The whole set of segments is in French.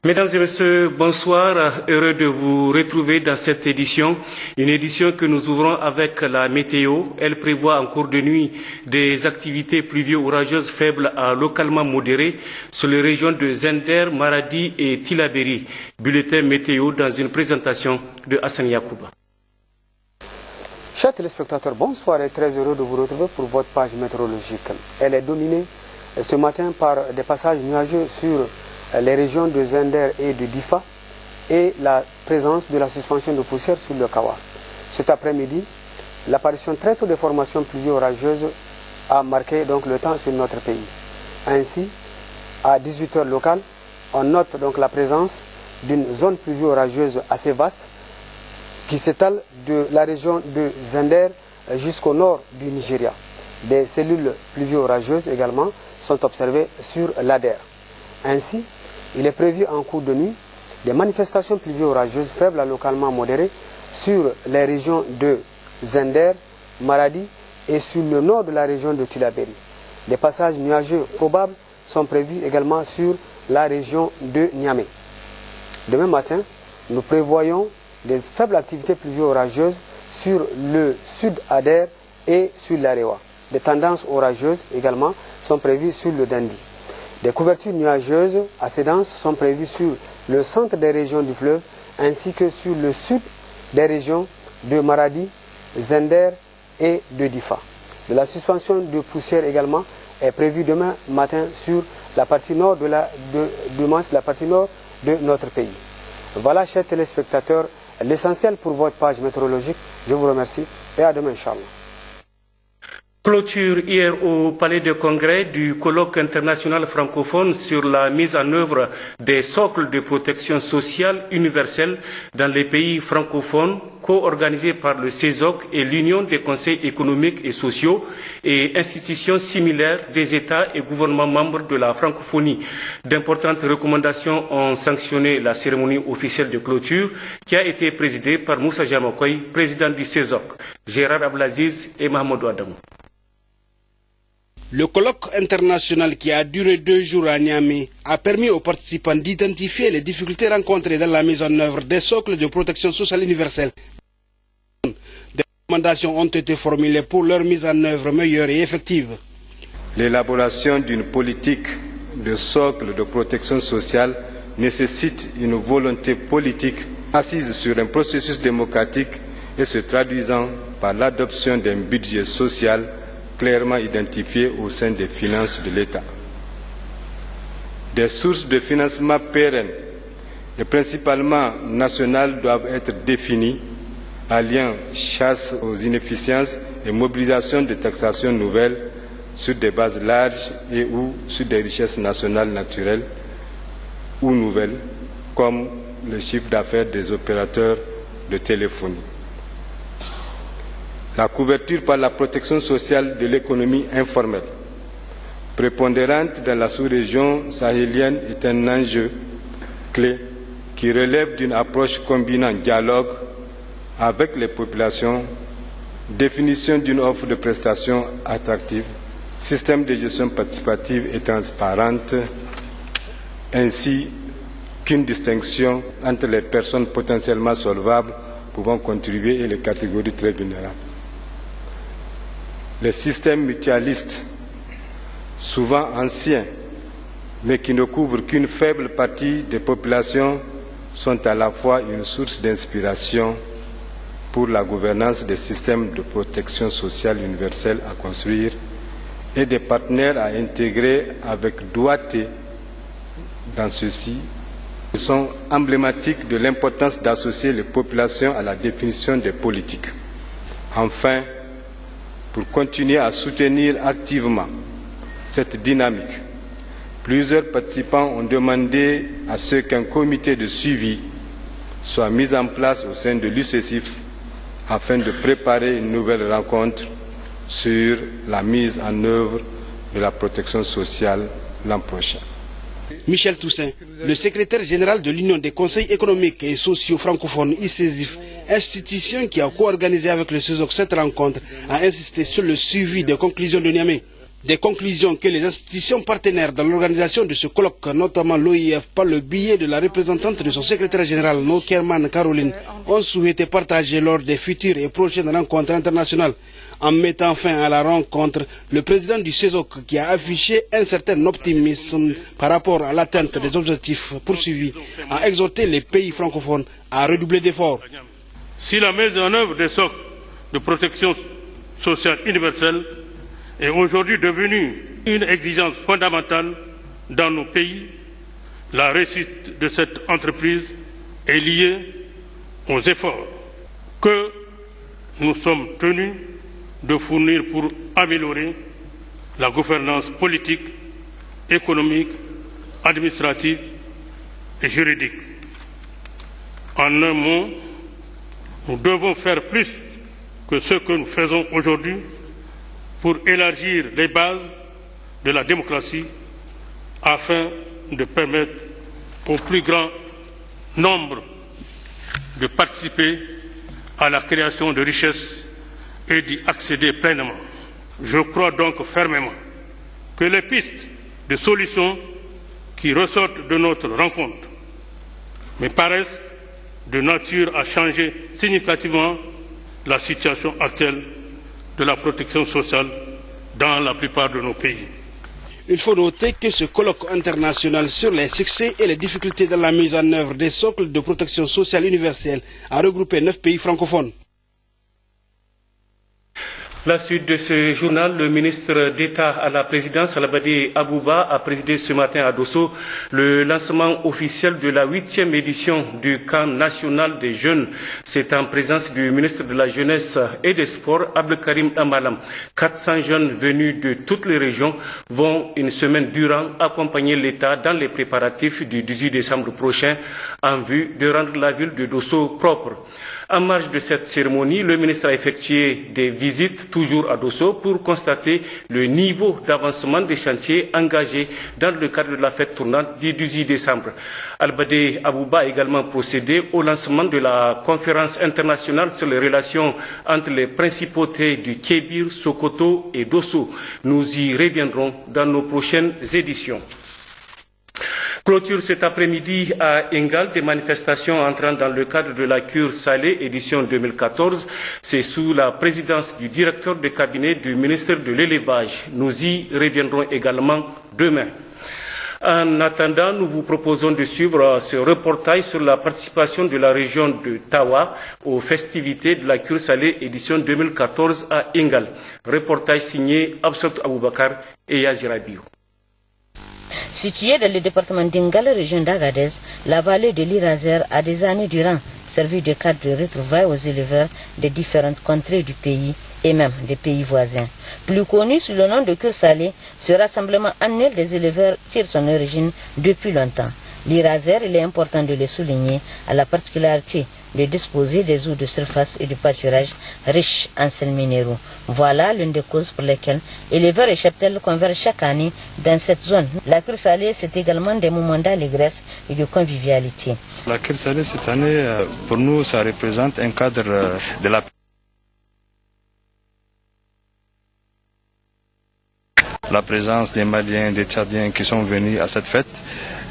Mesdames et messieurs, bonsoir. Heureux de vous retrouver dans cette édition. Une édition que nous ouvrons avec la météo. Elle prévoit en cours de nuit des activités pluvio-orageuses faibles à localement modérées sur les régions de Zender, Maradi et Tillabéri. Bulletin météo dans une présentation de Hassan Yakouba. Chers téléspectateurs, bonsoir et très heureux de vous retrouver pour votre page météorologique. Elle est dominée ce matin par des passages nuageux sur les régions de Zender et de Difa et la présence de la suspension de poussière sur le Kawar. Cet après-midi, l'apparition très tôt des formations pluvio-orageuses a marqué donc le temps sur notre pays. Ainsi, à 18 h locales, on note donc la présence d'une zone pluvio-orageuse assez vaste qui s'étale de la région de Zender jusqu'au nord du Nigeria. Des cellules pluvio-orageuses également sont observées sur l'Ader. Ainsi, il est prévu en cours de nuit des manifestations pluvio-orageuses faibles à localement modérées sur les régions de Zender, Maradi et sur le nord de la région de Tillabéri. Des passages nuageux probables sont prévus également sur la région de Niamey. Demain matin, nous prévoyons des faibles activités pluvio-orageuses sur le sud-Ader et sur l'Arewa. Des tendances orageuses également sont prévues sur le Dandi. Des couvertures nuageuses assez denses sont prévues sur le centre des régions du fleuve ainsi que sur le sud des régions de Maradi, Zender et de Difa. De la suspension de poussière également est prévue demain matin sur la partie nord la partie nord de notre pays. Voilà, chers téléspectateurs, l'essentiel pour votre page météorologique. Je vous remercie et à demain, Inch'Allah. Clôture hier au Palais de Congrès du colloque international francophone sur la mise en œuvre des socles de protection sociale universelle dans les pays francophones, co-organisé par le CESOC et l'Union des conseils économiques et sociaux et institutions similaires des États et gouvernements membres de la francophonie. D'importantes recommandations ont sanctionné la cérémonie officielle de clôture qui a été présidée par Moussa Jamakoy, président du CESOC, Gérard Ablaziz et Mahmoudou Adamou. Le colloque international qui a duré 2 jours à Niamey a permis aux participants d'identifier les difficultés rencontrées dans la mise en œuvre des socles de protection sociale universelle. Des recommandations ont été formulées pour leur mise en œuvre meilleure et effective. L'élaboration d'une politique de socle de protection sociale nécessite une volonté politique assise sur un processus démocratique et se traduisant par l'adoption d'un budget social clairement identifié au sein des finances de l'État. Des sources de financement pérennes et principalement nationales doivent être définies, alliant chasse aux inefficiences et mobilisation de taxations nouvelles sur des bases larges et ou sur des richesses nationales naturelles ou nouvelles, comme le chiffre d'affaires des opérateurs de téléphonie. La couverture par la protection sociale de l'économie informelle, prépondérante dans la sous-région sahélienne, est un enjeu clé qui relève d'une approche combinant dialogue avec les populations, définition d'une offre de prestations attractive, système de gestion participative et transparente, ainsi qu'une distinction entre les personnes potentiellement solvables pouvant contribuer et les catégories très vulnérables. Les systèmes mutualistes, souvent anciens, mais qui ne couvrent qu'une faible partie des populations, sont à la fois une source d'inspiration pour la gouvernance des systèmes de protection sociale universelle à construire et des partenaires à intégrer avec doigté dans ceux-ci. Ils sont emblématiques de l'importance d'associer les populations à la définition des politiques. Enfin, pour continuer à soutenir activement cette dynamique, plusieurs participants ont demandé à ce qu'un comité de suivi soit mis en place au sein de l'UCESIF afin de préparer une nouvelle rencontre sur la mise en œuvre de la protection sociale l'an prochain. Michel Toussaint, le secrétaire général de l'Union des conseils économiques et sociaux francophones ICESIF, institution qui a co-organisé avec le CESOC cette rencontre, a insisté sur le suivi des conclusions de Niamey. Des conclusions que les institutions partenaires dans l'organisation de ce colloque, notamment l'OIF, par le biais de la représentante de son secrétaire général, Nokerman Caroline, ont souhaité partager lors des futures et prochaines rencontres internationales. En mettant fin à la rencontre, le président du CESOC, qui a affiché un certain optimisme par rapport à l'atteinte des objectifs poursuivis, a exhorté les pays francophones à redoubler d'efforts. Si la mise en œuvre des socles de protection sociale universelle est aujourd'hui devenue une exigence fondamentale dans nos pays, la réussite de cette entreprise est liée aux efforts que nous sommes tenus de fournir pour améliorer la gouvernance politique, économique, administrative et juridique. En un mot, nous devons faire plus que ce que nous faisons aujourd'hui pour élargir les bases de la démocratie afin de permettre au plus grand nombre de participer à la création de richesses et d'y accéder pleinement. Je crois donc fermement que les pistes de solutions qui ressortent de notre rencontre me paraissent de nature à changer significativement la situation actuelle de la protection sociale dans la plupart de nos pays. Il faut noter que ce colloque international sur les succès et les difficultés dans la mise en œuvre des socles de protection sociale universelle a regroupé 9 pays francophones. La suite de ce journal, le ministre d'État à la présidence, Albade Abouba, a présidé ce matin à Dosso le lancement officiel de la 8e édition du camp national des jeunes. C'est en présence du ministre de la Jeunesse et des Sports, Abdelkarim Amalam. 400 jeunes venus de toutes les régions vont une semaine durant accompagner l'État dans les préparatifs du 18 décembre prochain en vue de rendre la ville de Dosso propre. En marge de cette cérémonie, le ministre a effectué des visites toujours à Dosso pour constater le niveau d'avancement des chantiers engagés dans le cadre de la fête tournante du 18 décembre. Albade Abouba a également procédé au lancement de la conférence internationale sur les relations entre les principautés du Kébir, Sokoto et Dosso. Nous y reviendrons dans nos prochaines éditions. Clôture cet après-midi à Engal des manifestations entrant dans le cadre de la cure salée édition 2014. C'est sous la présidence du directeur de cabinet du ministre de l'Élevage. Nous y reviendrons également demain. En attendant, nous vous proposons de suivre ce reportage sur la participation de la région de Tawa aux festivités de la cure salée édition 2014 à Engal. Reportage signé Absot Aboubakar et Yazirabio. Située dans le département d'Engal, région d'Agadez, la vallée de l'Iraser a des années durant servi de cadre de retrouvailles aux éleveurs des différentes contrées du pays et même des pays voisins. Plus connu sous le nom de cure salée, ce rassemblement annuel des éleveurs tire son origine depuis longtemps. L'Iraser, il est important de le souligner, a la particularité de disposer des eaux de surface et du pâturage riches en sels minéraux. Voilà l'une des causes pour lesquelles éleveurs et cheptels convergent chaque année dans cette zone. La cure salée, c'est également des moments d'allégresse et de convivialité. La cure salée, cette année, pour nous, ça représente un cadre de la présence des Maliens, des Tchadiens qui sont venus à cette fête.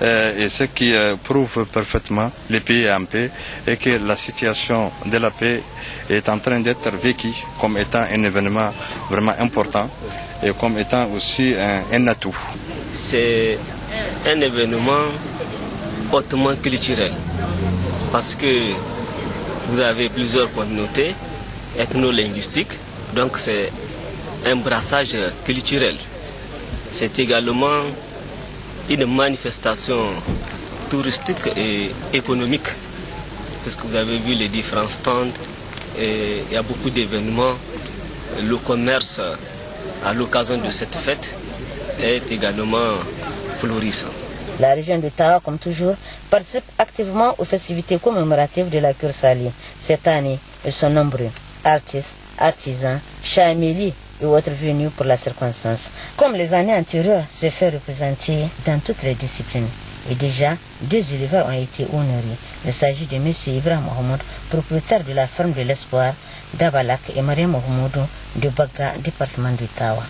Et ce qui prouve parfaitement le pays en paix et que la situation de la paix est en train d'être vécue comme étant un événement vraiment important et comme étant aussi un atout. C'est un événement hautement culturel parce que vous avez plusieurs communautés ethno-linguistiques, donc c'est un brassage culturel. C'est également une manifestation touristique et économique, parce que vous avez vu les différents stands, et il y a beaucoup d'événements. Le commerce à l'occasion de cette fête est également florissant. La région de Tawa, comme toujours, participe activement aux festivités commémoratives de la cure salée. Cette année, ils sont nombreux, artistes, artisans, chameliers et autres venus pour la circonstance. Comme les années antérieures, se fait représenter dans toutes les disciplines. Et déjà, 2 éleveurs ont été honorés. Il s'agit de M. Ibrahim Mohamed, propriétaire de la ferme de l'Espoir d'Abalak, et Maria Mohamedou de Baga, département de Tawa.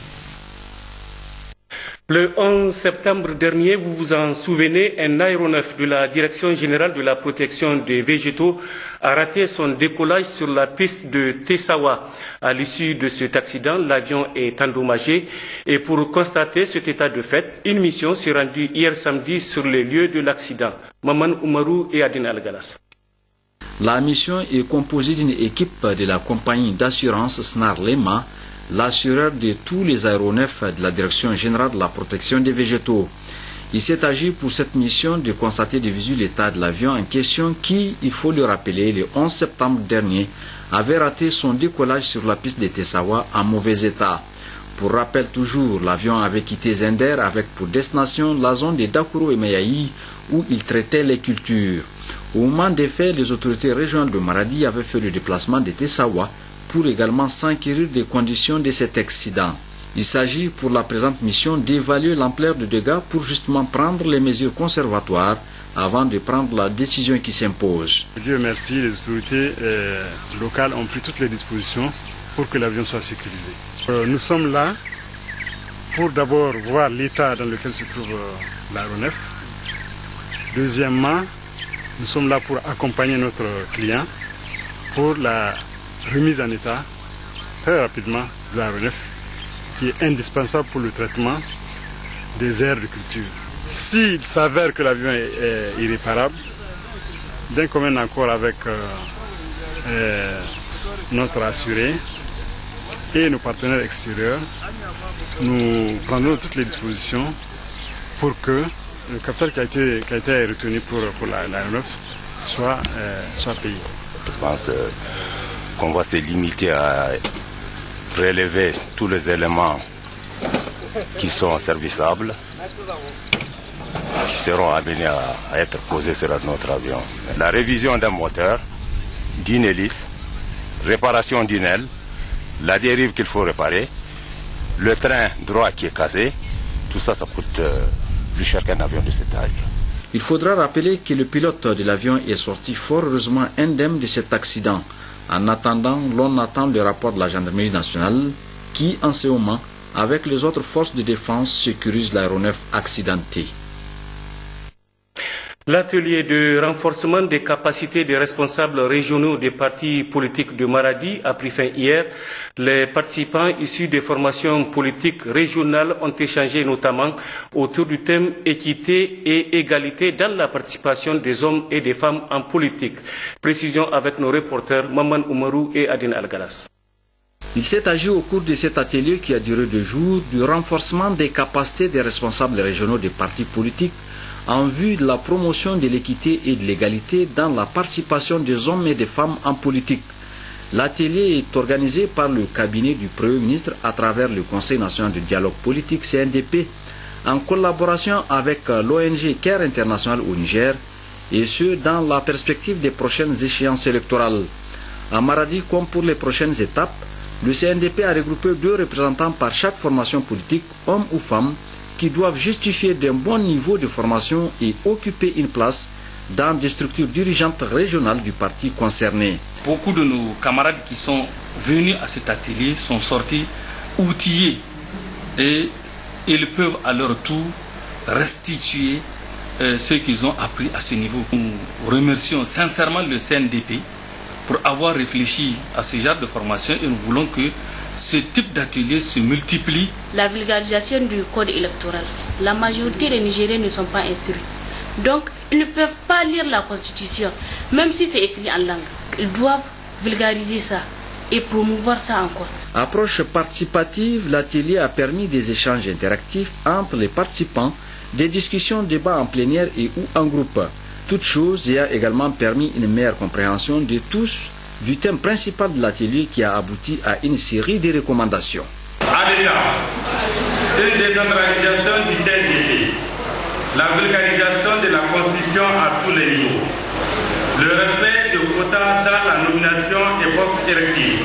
Le 11 septembre dernier, vous vous en souvenez, un aéronef de la Direction générale de la protection des végétaux a raté son décollage sur la piste de Tessawa. À l'issue de cet accident, l'avion est endommagé et pour constater cet état de fait, une mission s'est rendue hier samedi sur les lieux de l'accident. Maman Oumarou et Adina Al-Galas. La mission est composée d'une équipe de la compagnie d'assurance SNAR Lema, l'assureur de tous les aéronefs de la Direction générale de la protection des végétaux. Il s'est agi pour cette mission de constater de visu l'état de l'avion en question qui, il faut le rappeler, le 11 septembre dernier, avait raté son décollage sur la piste de Tessawa en mauvais état. Pour rappel toujours, l'avion avait quitté Zender avec pour destination la zone de Dakoro et Mayaï où il traitait les cultures. Au moment des faits, les autorités régionales de Maradi avaient fait le déplacement de Tessawa pour également s'enquérir des conditions de cet accident. Il s'agit pour la présente mission d'évaluer l'ampleur des dégâts pour justement prendre les mesures conservatoires avant de prendre la décision qui s'impose. Dieu merci, les autorités locales ont pris toutes les dispositions pour que l'avion soit sécurisé. Nous sommes là pour d'abord voir l'état dans lequel se trouve l'aéronef. Deuxièmement, nous sommes là pour accompagner notre client pour la remise en état très rapidement de l'aéronef qui est indispensable pour le traitement des aires de culture. S'il s'avère que l'avion est irréparable, d'un commun accord avec notre assuré et nos partenaires extérieurs, nous prendrons toutes les dispositions pour que le capital qui a été retenu pour l'aéronef soit payé. Je pense qu'on va se limiter à prélever tous les éléments qui sont servissables, qui seront amenés à être posés sur notre avion. La révision d'un moteur, d'une hélice, réparation d'une aile, la dérive qu'il faut réparer, le train droit qui est cassé, tout ça, ça coûte plus cher qu'un avion de cette taille. Il faudra rappeler que le pilote de l'avion est sorti fort heureusement indemne de cet accident. En attendant, l'on attend le rapport de la gendarmerie nationale qui, en ce moment, avec les autres forces de défense, sécurise l'aéronef accidenté. L'atelier de renforcement des capacités des responsables régionaux des partis politiques de Maradi a pris fin hier. Les participants issus des formations politiques régionales ont échangé notamment autour du thème équité et égalité dans la participation des hommes et des femmes en politique. Précision avec nos reporters Maman Oumarou et Adina Al-Galas. Il s'est agi au cours de cet atelier qui a duré 2 jours du renforcement des capacités des responsables régionaux des partis politiques en vue de la promotion de l'équité et de l'égalité dans la participation des hommes et des femmes en politique. L'atelier est organisé par le cabinet du Premier ministre à travers le Conseil national de dialogue politique CNDP en collaboration avec l'ONG CARE International au Niger et ce dans la perspective des prochaines échéances électorales. À Maradi, comme pour les prochaines étapes, le CNDP a regroupé 2 représentants par chaque formation politique, hommes ou femmes, qui doivent justifier d'un bon niveau de formation et occuper une place dans des structures dirigeantes régionales du parti concerné. Beaucoup de nos camarades qui sont venus à cet atelier sont sortis outillés et ils peuvent à leur tour restituer ce qu'ils ont appris à ce niveau. Nous remercions sincèrement le CNDP pour avoir réfléchi à ce genre de formation et nous voulons que ce type d'atelier se multiplie. La vulgarisation du code électoral. La majorité des Nigériens ne sont pas instruits. Donc, ils ne peuvent pas lire la Constitution, même si c'est écrit en langue. Ils doivent vulgariser ça et promouvoir ça encore. Approche participative, l'atelier a permis des échanges interactifs entre les participants, des discussions, débats en plénière et ou en groupe. Toute chose et a également permis une meilleure compréhension de tous du thème principal de l'atelier qui a abouti à une série de recommandations. À l'État, une décentralisation du CNDP, la vulgarisation de la Constitution à tous les niveaux, le respect de quotas dans la nomination et postes électifs,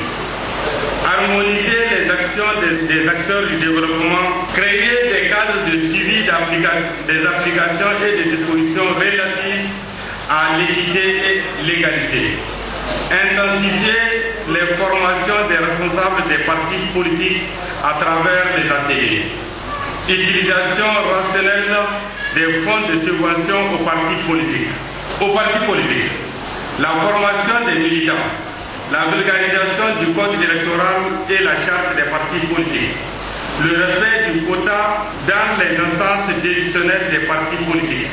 harmoniser les actions des acteurs du développement, créer des cadres de suivi des applications et des dispositions relatives à l'équité et l'égalité. Intensifier les formations des responsables des partis politiques à travers les ateliers. utilisation rationnelle des fonds de subvention aux partis politiques, la formation des militants, la vulgarisation du code électoral et la charte des partis politiques, le respect du quota dans les instances décisionnelles des partis politiques,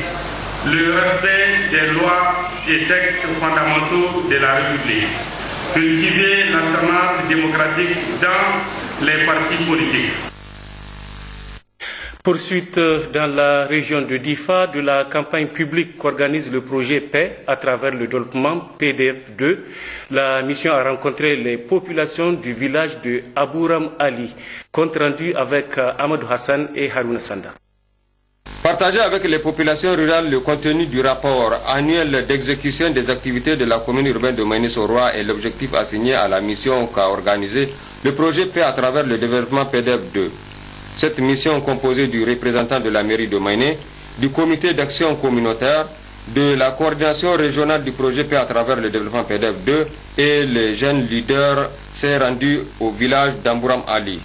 le respect des lois et textes fondamentaux de la République, cultiver l'alternance démocratique dans les partis politiques. Poursuite dans la région de Difa de la campagne publique qu'organise le projet Paix à travers le développement PDF2. La mission a rencontré les populations du village de Abouram Ali. Compte rendu avec Amadou Hassan et Harouna Sanda. Partager avec les populations rurales le contenu du rapport annuel d'exécution des activités de la commune urbaine de Maïné-Soroa est l'objectif assigné à la mission qu'a organisé le projet Paix à travers le développement PDF2. Cette mission composée du représentant de la mairie de Maïné, du comité d'action communautaire, de la coordination régionale du projet Paix à travers le développement PDF2 et les jeunes leaders s'est rendu au village d'Ambouram Ali.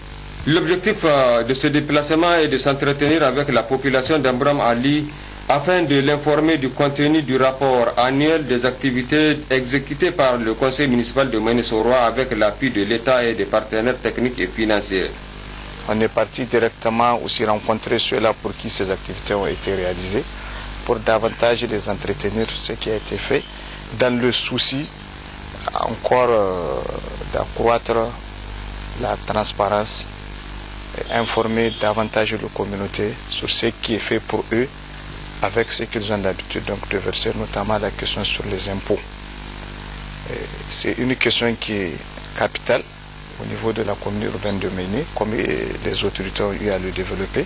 L'objectif de ce déplacement est de s'entretenir avec la population d'Ambouram Ali afin de l'informer du contenu du rapport annuel des activités exécutées par le conseil municipal de Maïné-Soroa avec l'appui de l'État et des partenaires techniques et financiers. On est parti directement aussi rencontrer ceux-là pour qui ces activités ont été réalisées, pour davantage les entretenir sur ce qui a été fait, dans le souci encore d'accroître la transparence et informer davantage la communauté sur ce qui est fait pour eux, avec ce qu'ils ont l'habitude donc de verser, notamment la question sur les impôts. C'est une question qui est capitale au niveau de la commune urbaine de Maïné, comme les autorités ont eu à le développer.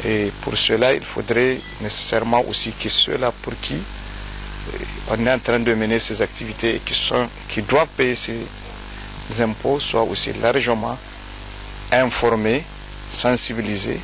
Et pour cela, il faudrait nécessairement aussi que ceux-là pour qui on est en train de mener ces activités et qui doivent payer ces impôts soient aussi largement informés, sensibilisés,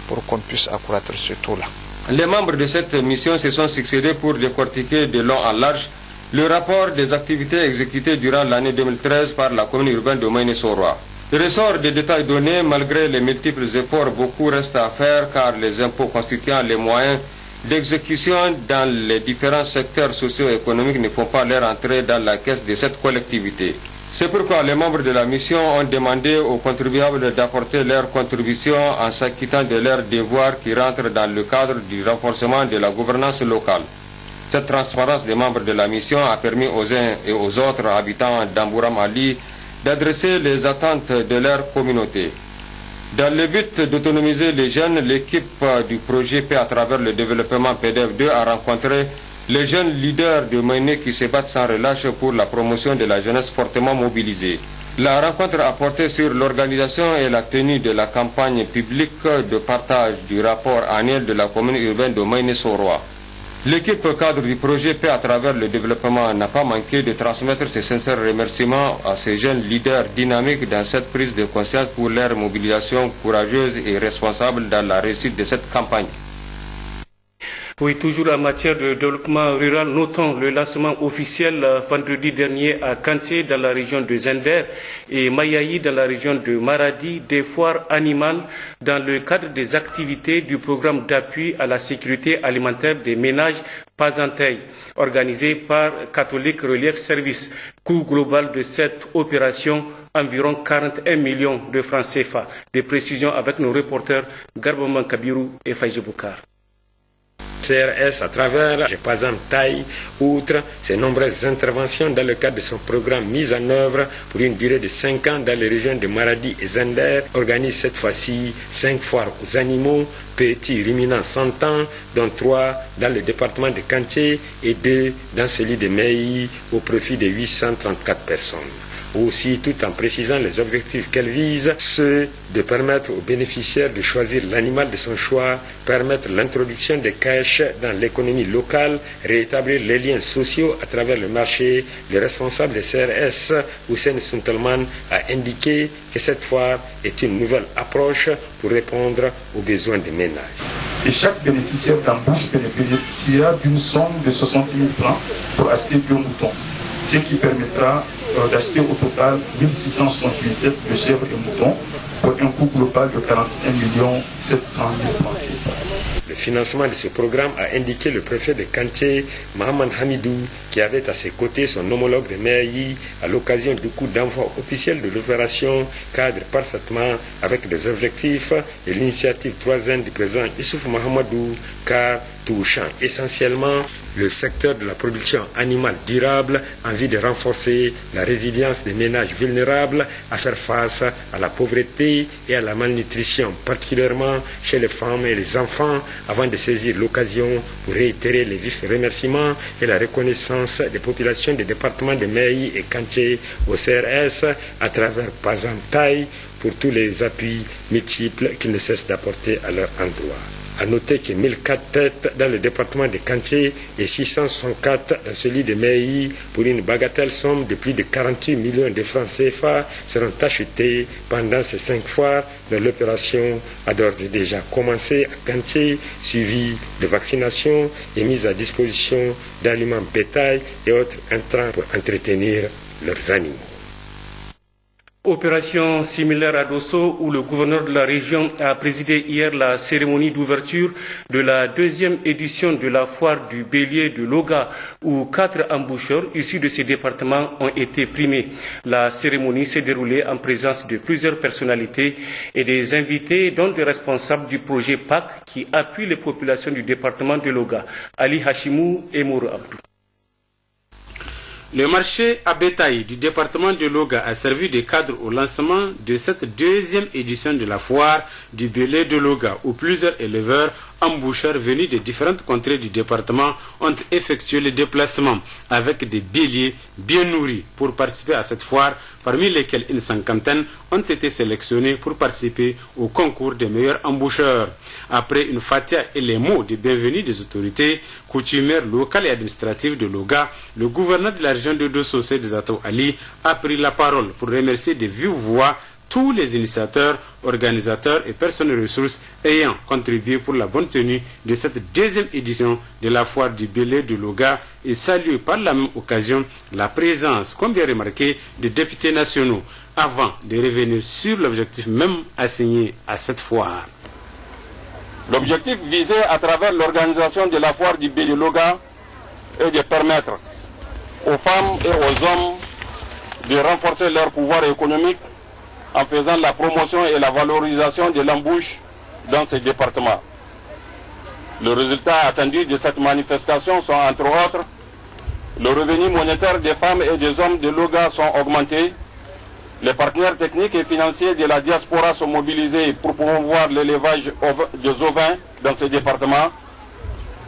pour qu'on puisse accroître ce taux-là. Les membres de cette mission se sont succédés pour décortiquer de long en large le rapport des activités exécutées durant l'année 2013 par la commune urbaine de Maïné-Soroa. Il ressort des détails donnés, malgré les multiples efforts, beaucoup reste à faire car les impôts constituant les moyens d'exécution dans les différents secteurs socio-économiques ne font pas leur entrée dans la caisse de cette collectivité. C'est pourquoi les membres de la mission ont demandé aux contribuables d'apporter leur contribution en s'acquittant de leurs devoirs qui rentrent dans le cadre du renforcement de la gouvernance locale. Cette transparence des membres de la mission a permis aux uns et aux autres habitants d'Ambouram Ali d'adresser les attentes de leur communauté. Dans le but d'autonomiser les jeunes, l'équipe du projet Paix à travers le développement PDF2 a rencontré les jeunes leaders de Maïné qui se battent sans relâche pour la promotion de la jeunesse fortement mobilisée. La rencontre a porté sur l'organisation et la tenue de la campagne publique de partage du rapport annuel de la commune urbaine de Maïné-Soroa. L'équipe cadre du projet Paix à travers le développement n'a pas manqué de transmettre ses sincères remerciements à ces jeunes leaders dynamiques dans cette prise de conscience pour leur mobilisation courageuse et responsable dans la réussite de cette campagne. Oui, toujours en matière de développement rural, notons le lancement officiel vendredi dernier à Kanté dans la région de Zender et Mayaï dans la région de Maradi des foires animales dans le cadre des activités du programme d'appui à la sécurité alimentaire des ménages Pazantei, organisé par Catholic Relief Service. Coût global de cette opération, environ 41 millions de francs CFA. Des précisions avec nos reporters Garbaman Kabirou et Faïji Boukar. CRS à travers Pazantei, outre ses nombreuses interventions dans le cadre de son programme mis en œuvre pour une durée de 5 ans dans les régions de Maradi et Zender, organise cette fois-ci 5 foires aux animaux, petits ruminants 100 ans, dont 3 dans le département de Kanté et 2 dans celui de Mayaï au profit de 834 personnes. Aussi, tout en précisant les objectifs qu'elle vise, ceux de permettre aux bénéficiaires de choisir l'animal de son choix, permettre l'introduction des caches dans l'économie locale, rétablir les liens sociaux à travers le marché. Le responsable des CRS, Hussein Suntelman, a indiqué que cette foire est une nouvelle approche pour répondre aux besoins des ménages. Et chaque bénéficiaire d'embauche bénéficiera d'une somme de 60 000 francs pour acheter 2 moutons, ce qui permettra d'acheter au total 1668 têtes de chèvres et moutons pour un coût global de 41 700 000 francs CFA. Le financement de ce programme a indiqué le préfet de Kanché, Mohamed Hamidou, qui avait à ses côtés son homologue de Meayi à l'occasion du coup d'envoi officiel de l'opération, cadre parfaitement avec les objectifs et l'initiative 3N du président Issouf Mahamadou, car touchant essentiellement le secteur de la production animale durable en vue de renforcer la résilience des ménages vulnérables à faire face à la pauvreté et à la malnutrition, particulièrement chez les femmes et les enfants, avant de saisir l'occasion pour réitérer les vifs remerciements et la reconnaissance des populations des départements de Meayi et Kanché au CRS à travers Pazantaï pour tous les appuis multiples qu'ils ne cessent d'apporter à leur endroit. A noter que 1004 têtes dans le département de Kanché et 664 dans celui de Meayi pour une bagatelle somme de plus de 48 millions de francs CFA seront achetées pendant ces 5 foires dont l'opération a d'ores et déjà commencé à Kanché, suivi de vaccination et mise à disposition d'aliments bétail et autres intrants pour entretenir leurs animaux. Opération similaire à Dosso où le gouverneur de la région a présidé hier la cérémonie d'ouverture de la 2e édition de la foire du bélier de Loga où 4 emboucheurs issus de ces départements ont été primés. La cérémonie s'est déroulée en présence de plusieurs personnalités et des invités dont des responsables du projet PAC qui appuie les populations du département de Loga. Ali Hashimou et Mourou Abdou. Le marché à bétail du département de Loga a servi de cadre au lancement de cette 2e édition de la foire du bélier de Loga, où plusieurs éleveurs emboucheurs venus de différentes contrées du département ont effectué le déplacement avec des béliers bien nourris pour participer à cette foire, parmi lesquels une cinquantaine ont été sélectionnés pour participer au concours des meilleurs emboucheurs. Après une fatia et les mots de bienvenue des autorités coutumières locales et administratives de Loga, le gouverneur de la région de Dosso, Seydou Zatou Ali, a pris la parole pour remercier de vive voix tous les initiateurs, organisateurs et personnes ressources ayant contribué pour la bonne tenue de cette 2e édition de la foire du bélier de Loga et saluer par la même occasion la présence, comme bien remarqué, des députés nationaux avant de revenir sur l'objectif même assigné à cette foire. L'objectif visé à travers l'organisation de la foire du bélier de Loga est de permettre aux femmes et aux hommes de renforcer leur pouvoir économique en faisant la promotion et la valorisation de l'embouche dans ces départements. Le résultat attendu de cette manifestation sont entre autres le revenu monétaire des femmes et des hommes de Loga sont augmentés, les partenaires techniques et financiers de la diaspora sont mobilisés pour promouvoir l'élevage des ovins dans ces départements.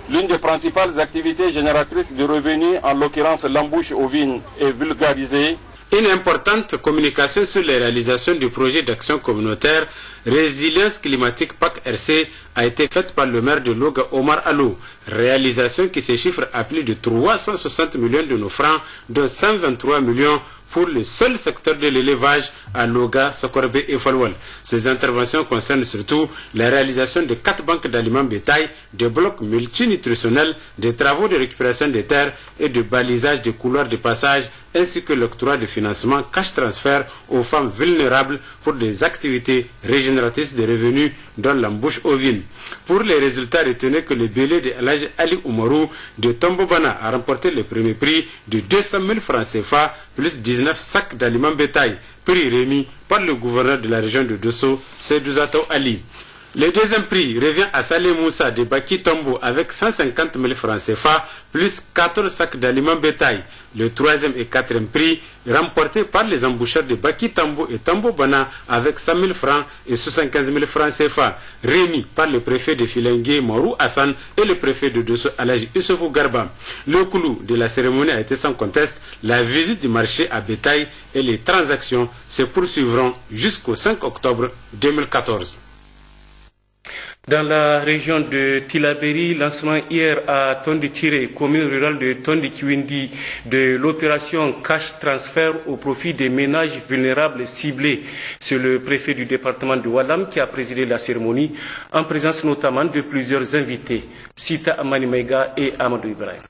L'une des principales activités génératrices de revenus, en l'occurrence l'embouche ovine, est vulgarisée. Une importante communication sur les réalisations du projet d'action communautaire Résilience climatique PAC-RC a été faite par le maire de Loga, Omar Alou. Réalisation qui se chiffre à plus de 360 millions de nos francs, dont 123 millions pour le seul secteur de l'élevage à Loga, Sokorbe et Falwal. Ces interventions concernent surtout la réalisation de 4 banques d'aliments bétail, de blocs multinutritionnels, des travaux de récupération des terres et de balisage des couloirs de passage, ainsi que l'octroi de financement cash transfert aux femmes vulnérables pour des activités régénératrices de revenus, dont l'embouche ovine. Pour les résultats, retenez que le bélier de Alhaji Ali Oumarou de Tombobana a remporté le premier prix de 200 000 francs CFA plus 19 sacs d'aliments bétail, prix remis par le gouverneur de la région de Dosso, Seydou Zatou Ali. Le deuxième prix revient à Saleh Moussa de Baki Tombo avec 150 000 francs CFA plus 14 sacs d'aliments bétail. Le troisième et quatrième prix remportés par les emboucheurs de Baki Tombo et Tombo Bana avec 100 000 francs et 75 000 francs CFA, remis par le préfet de Filengue Morou Hassan et le préfet de Dosso Alhaji Issoufou Garba. Le clou de la cérémonie a été sans conteste la visite du marché à bétail et les transactions se poursuivront jusqu'au 5 octobre 2014. Dans la région de Tilaberi, lancement hier à Tonditiré, commune rurale de Tondikiwindi, de l'opération cash transfert au profit des ménages vulnérables ciblés. C'est le préfet du département de Walam qui a présidé la cérémonie, en présence notamment de plusieurs invités, Sita Amani Mega et Amadou Ibrahim.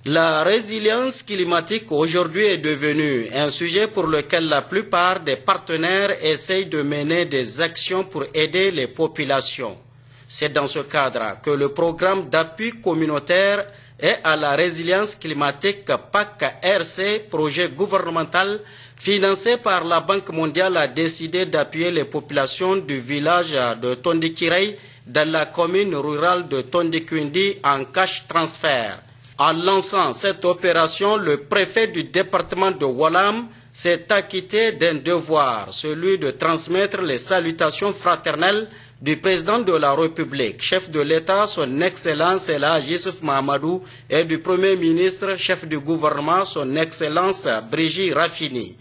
La résilience climatique aujourd'hui est devenue un sujet pour lequel la plupart des partenaires essayent de mener des actions pour aider les populations. C'est dans ce cadre que le programme d'appui communautaire et à la résilience climatique PAC-RC, projet gouvernemental financé par la Banque mondiale, a décidé d'appuyer les populations du village de Tondikirei dans la commune rurale de Tondikwindi en cash transfert. En lançant cette opération, le préfet du département de Walam s'est acquitté d'un devoir, celui de transmettre les salutations fraternelles du président de la République, chef de l'État, son Excellence Elhadji Issoufou Mahamadou, et du Premier ministre, chef du gouvernement, son Excellence Brigitte Raffini.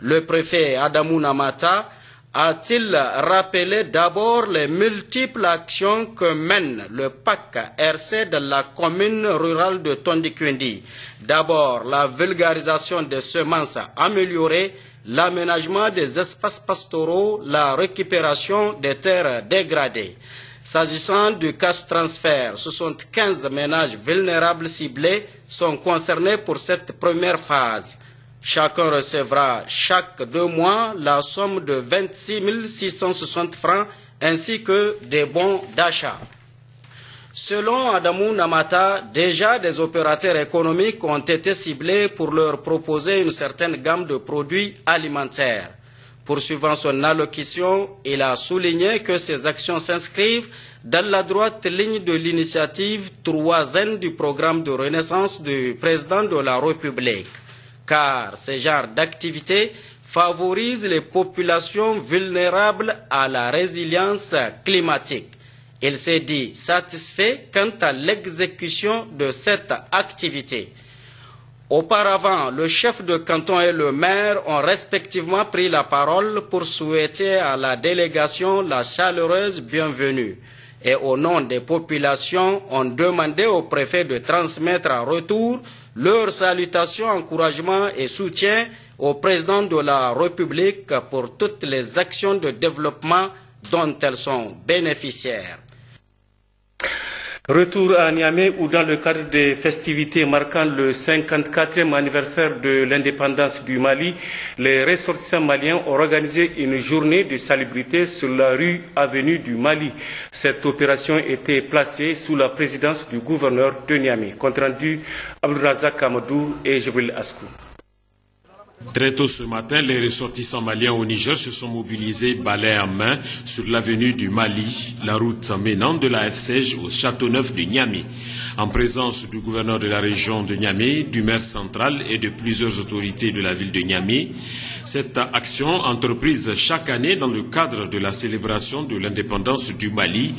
Le préfet Adamou Namata a-t-il rappelé d'abord les multiples actions que mène le PAC-RC dans la commune rurale de Tondikwindi. D'abord, la vulgarisation des semences améliorées, l'aménagement des espaces pastoraux, la récupération des terres dégradées. S'agissant du cash transfert, 75 ménages vulnérables ciblés sont concernés pour cette première phase. Chacun recevra chaque 2 mois la somme de 26 660 francs ainsi que des bons d'achat. Selon Adamou Namata, déjà des opérateurs économiques ont été ciblés pour leur proposer une certaine gamme de produits alimentaires. Poursuivant son allocution, il a souligné que ces actions s'inscrivent dans la droite ligne de l'initiative 3N du programme de renaissance du président de la République. Car ce genre d'activité favorise les populations vulnérables à la résilience climatique. Il s'est dit satisfait quant à l'exécution de cette activité. Auparavant, le chef de canton et le maire ont respectivement pris la parole pour souhaiter à la délégation la chaleureuse bienvenue. Et au nom des populations, ont demandé au préfet de transmettre en retour leurs salutations, encouragements et soutien au président de la République pour toutes les actions de développement dont elles sont bénéficiaires. Retour à Niamey où dans le cadre des festivités marquant le 54e anniversaire de l'indépendance du Mali, les ressortissants maliens ont organisé une journée de salubrité sur la rue Avenue du Mali. Cette opération était placée sous la présidence du gouverneur de Niamey. Compte rendu Abdelrazak Amadou et Jibril Askou. Très tôt ce matin, les ressortissants maliens au Niger se sont mobilisés balai en main sur l'avenue du Mali, la route menant de la FCEJ au Châteauneuf de Niamey. En présence du gouverneur de la région de Niamey, du maire central et de plusieurs autorités de la ville de Niamey, cette action entreprise chaque année dans le cadre de la célébration de l'indépendance du Mali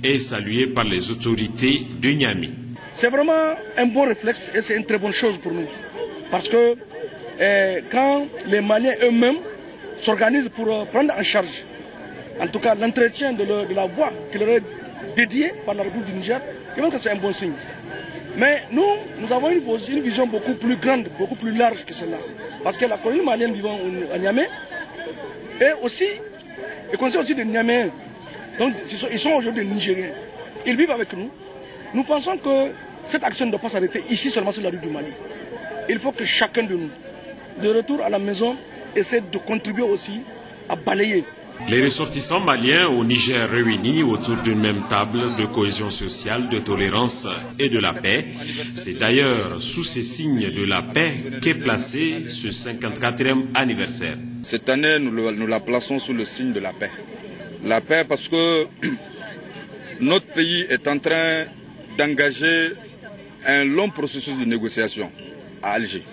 est saluée par les autorités de Niamey. C'est vraiment un bon réflexe et c'est une très bonne chose pour nous. Parce que quand les Maliens eux-mêmes s'organisent pour prendre en charge, en tout cas l'entretien de la voie qui leur est dédiée par la République du Niger, je pense que c'est un bon signe. Mais nous avons une vision beaucoup plus grande, beaucoup plus large que celle-là. Parce que la colonie malienne vivant à Niamey est considérée aussi des Niaméens. Donc ils sont aujourd'hui des Nigériens. Ils vivent avec nous. Nous pensons que cette action ne doit pas s'arrêter ici seulement sur la rue du Mali. Il faut que chacun de nous, de retour à la maison, essaie de contribuer aussi à balayer. Les ressortissants maliens au Niger réunis autour d'une même table de cohésion sociale, de tolérance et de la paix. C'est d'ailleurs sous ces signes de la paix qu'est placé ce 54e anniversaire. Cette année, nous la plaçons sous le signe de la paix. La paix parce que notre pays est en train d'engager un long processus de négociation à Alger.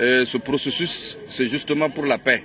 Et ce processus, c'est justement pour la paix.